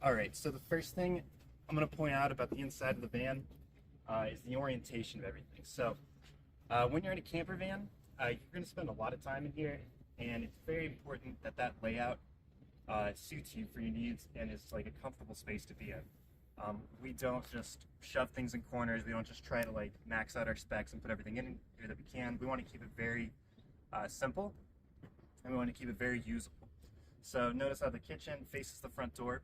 All right, so the first thing I'm going to point out about the inside of the van is the orientation of everything. So when you're in a camper van, you're going to spend a lot of time in here, and it's very important that that layout suits you for your needs and is like a comfortable space to be in. We don't just shove things in corners. We don't just try to like max out our specs and put everything in here that we can. We want to keep it very simple, and we want to keep it very usable. So notice how the kitchen faces the front door.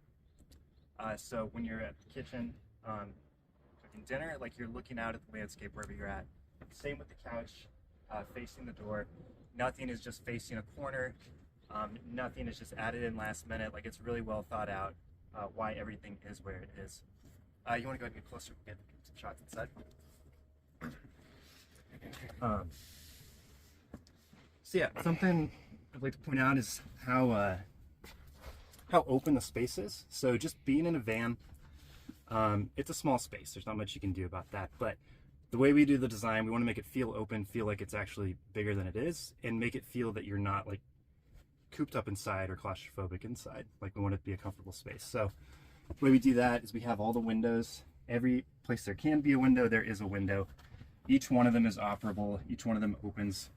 So when you're at the kitchen cooking dinner, like you're looking out at the landscape wherever you're at. Same with the couch facing the door. Nothing is just facing a corner. Nothing is just added in last minute. Like it's really well thought out why everything is where it is. You want to go ahead and get closer and get some shots inside. So yeah, something I'd like to point out is how open the space is. So just being in a van, it's a small space. There's not much you can do about that. But the way we do the design, we want to make it feel open, feel like it's actually bigger than it is, and make it feel that you're not like cooped up inside or claustrophobic inside. Like we want it to be a comfortable space. So the way we do that is we have all the windows. Every place there can be a window, there is a window. Each one of them is operable. Each one of them opens,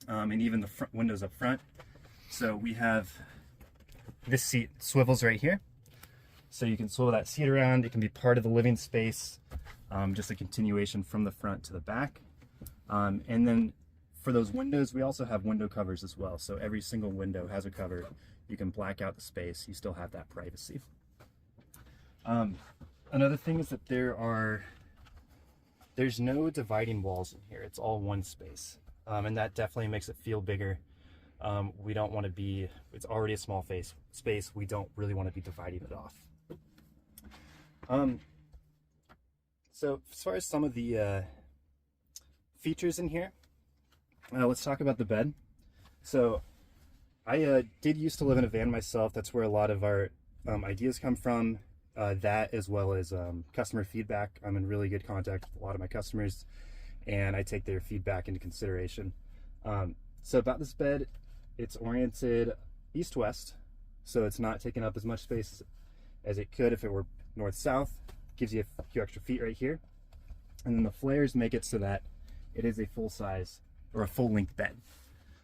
and even the front windows up front. So we have this seat swivels right here. So you can swivel that seat around. It can be part of the living space, just a continuation from the front to the back. And then for those windows, we also have window covers as well. So every single window has a cover. You can black out the space. You still have that privacy. Another thing is that there's no dividing walls in here. It's all one space. And that definitely makes it feel bigger. We don't want to be, it's already a small space. We don't really want to be dividing it off. So as far as some of the features in here, let's talk about the bed. So I did used to live in a van myself. That's where a lot of our ideas come from. That as well as customer feedback. I'm in really good contact with a lot of my customers, and I take their feedback into consideration. So about this bed, it's oriented east-west, so it's not taking up as much space as it could if it were north-south. Gives you a few extra feet right here. And then the flares make it so that it is a full-size or a full-length bed.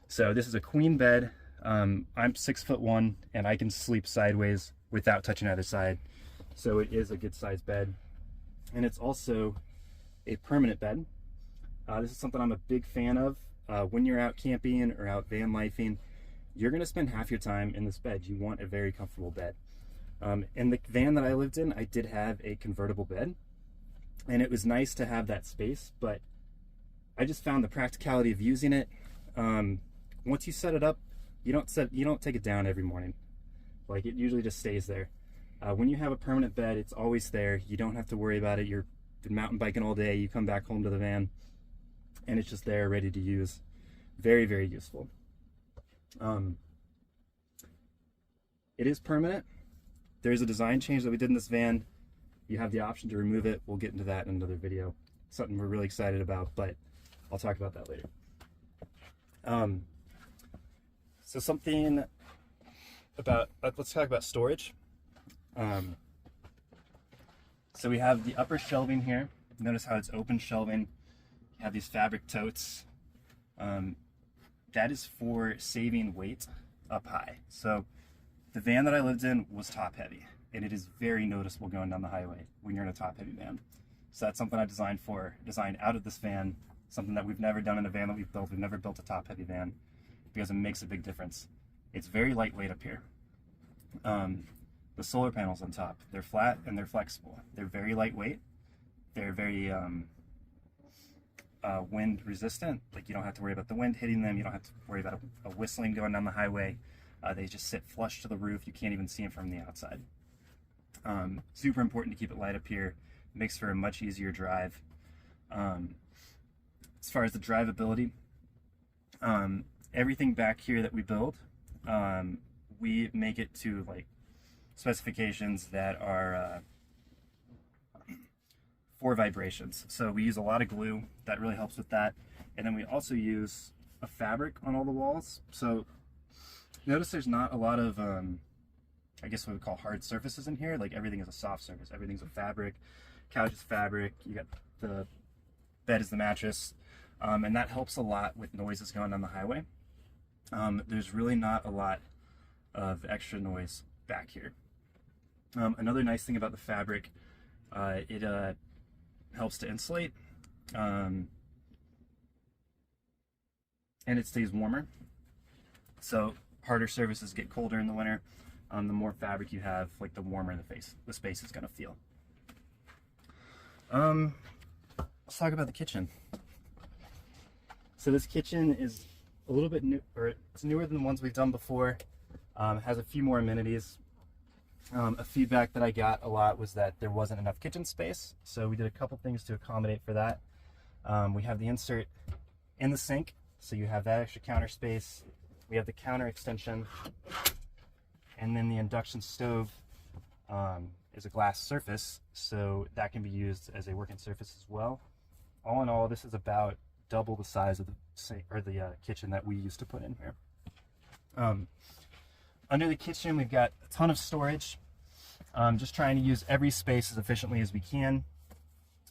So this is a queen bed. I'm 6'1", and I can sleep sideways without touching either side. So it is a good-sized bed. And it's also a permanent bed. This is something I'm a big fan of. When you're out camping or out van lifing, you're going to spend half your time in this bed. You want a very comfortable bed. In the van that I lived in, I did have a convertible bed, and it was nice to have that space, but I just found the practicality of using it. Once you set it up, you don't take it down every morning. Like it usually just stays there. When you have a permanent bed, it's always there. You don't have to worry about it. You're been mountain biking all day. You come back home to the van, and it's just there, ready to use. Very, very useful. It is permanent. There's a design change that we did in this van. You have the option to remove it. We'll get into that in another video. Something we're really excited about, but I'll talk about that later. So something about, let's talk about storage. So we have the upper shelving here. Notice how it's open shelving. You have these fabric totes. That is for saving weight up high. So the van that I lived in was top heavy, and it is very noticeable going down the highway when you're in a top heavy van. So that's something I designed out of this van, something that we've never done in a van that we've built. We've never built a top heavy van because it makes a big difference. It's very lightweight up here. The solar panels on top, they're flat and they're flexible. They're very lightweight. They're very wind resistant. Like you don't have to worry about the wind hitting them. You don't have to worry about a whistling going down the highway. They just sit flush to the roof. You can't even see them from the outside. Super important to keep it light up here. It makes for a much easier drive. As far as the drivability, everything back here that we build, we make it to like specifications that are for vibrations. So we use a lot of glue. That really helps with that. And then we also use a fabric on all the walls. So notice there's not a lot of I guess what we call hard surfaces in here. Like everything is a soft surface. Everything's a fabric. Couch is fabric. You got the bed is the mattress. And that helps a lot with noises going on the highway. There's really not a lot of extra noise back here. Another nice thing about the fabric, it helps to insulate, and it stays warmer. So harder surfaces get colder in the winter. The more fabric you have, like the warmer the space is going to feel. Let's talk about the kitchen. So this kitchen is a little bit new, or it's newer than the ones we've done before. Has a few more amenities. A feedback that I got a lot was that there wasn't enough kitchen space, so we did a couple things to accommodate for that. We have the insert in the sink, so you have that extra counter space. We have the counter extension, and then the induction stove is a glass surface, so that can be used as a working surface as well. All in all, this is about double the size of the sink, or the kitchen that we used to put in here. Under the kitchen, we've got a ton of storage. Just trying to use every space as efficiently as we can.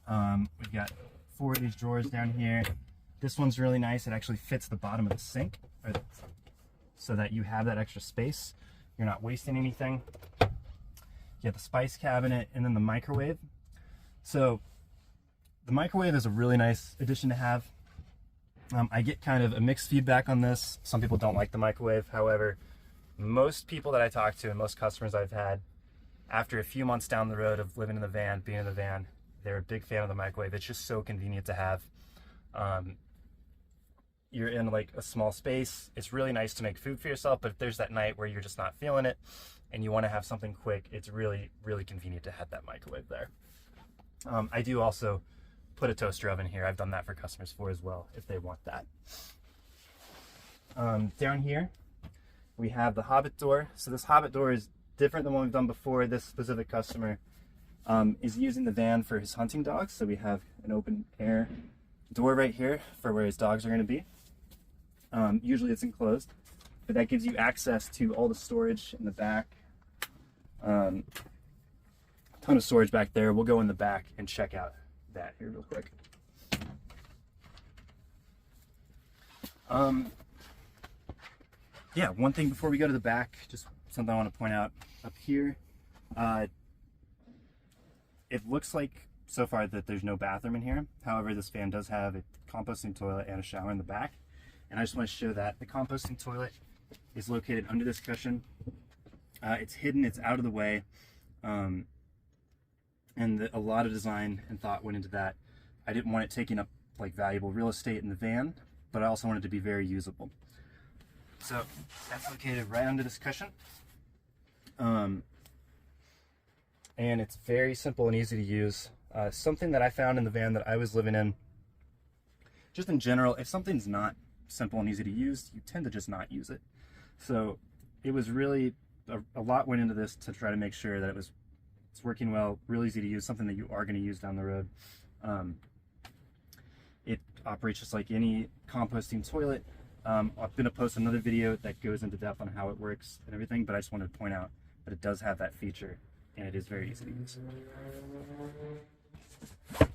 We've got 4 of these drawers down here. This one's really nice. It actually fits the bottom of the sink, so that you have that extra space. You're not wasting anything. You have the spice cabinet and then the microwave. So the microwave is a really nice addition to have. I get kind of a mixed feedback on this. Some people don't like the microwave. However, most people that I talk to and most customers I've had, after a few months down the road of living in the van, being in the van, they're a big fan of the microwave. It's just so convenient to have. You're in like a small space. It's really nice to make food for yourself, but if there's that night where you're just not feeling it and you want to have something quick, it's really, really convenient to have that microwave there. I do also put a toaster oven here. I've done that for customers as well, if they want that. Down here, we have the Hobbit door. So this Hobbit door is different than what we've done before. This specific customer is using the van for his hunting dogs. So we have an open air door right here for where his dogs are going to be. Usually it's enclosed, but that gives you access to all the storage in the back. A ton of storage back there. We'll go in the back and check out that here real quick. Yeah, one thing before we go to the back, just something I want to point out up here. It looks like so far that there's no bathroom in here. However, this van does have a composting toilet and a shower in the back. And I just want to show that the composting toilet is located under this cushion. It's hidden, it's out of the way. And a lot of design and thought went into that. I didn't want it taking up like valuable real estate in the van, but I also wanted it to be very usable. So that's located right under this cushion. And it's very simple and easy to use. Something that I found in the van that I was living in, just in general, if something's not simple and easy to use, you tend to just not use it. So it was really, a lot went into this to try to make sure that it's working well, real easy to use, something that you are going to use down the road. It operates just like any composting toilet. I'm going to post another video that goes into depth on how it works and everything, but I just wanted to point out that it does have that feature and it is very easy to use. All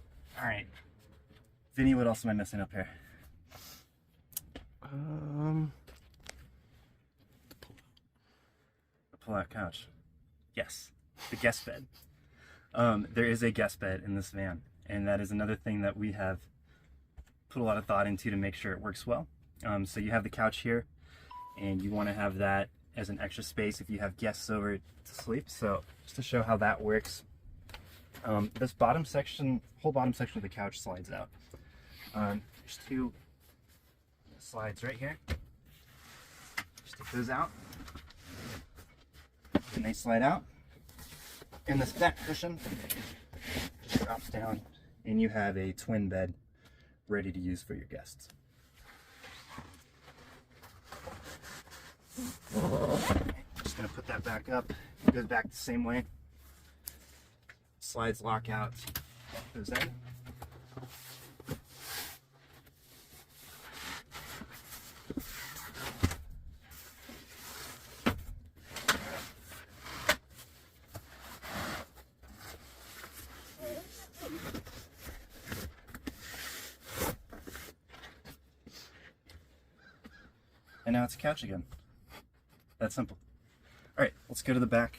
right, Vinny, what else am I missing up here? The pull-out couch. Yes, the guest bed. There is a guest bed in this van, and that is another thing that we have put a lot of thought into to make sure it works well. So you have the couch here, and you want to have that as an extra space if you have guests over to sleep. So just to show how that works, this bottom section, whole bottom section of the couch slides out. There's 2 slides right here. Just take those out, and they slide out. And this back cushion just drops down, and you have a twin bed ready to use for your guests. Just gonna put that back up. It goes back the same way. Slides lock out. Goes in. and now it's a couch again. That simple. All right, let's go to the back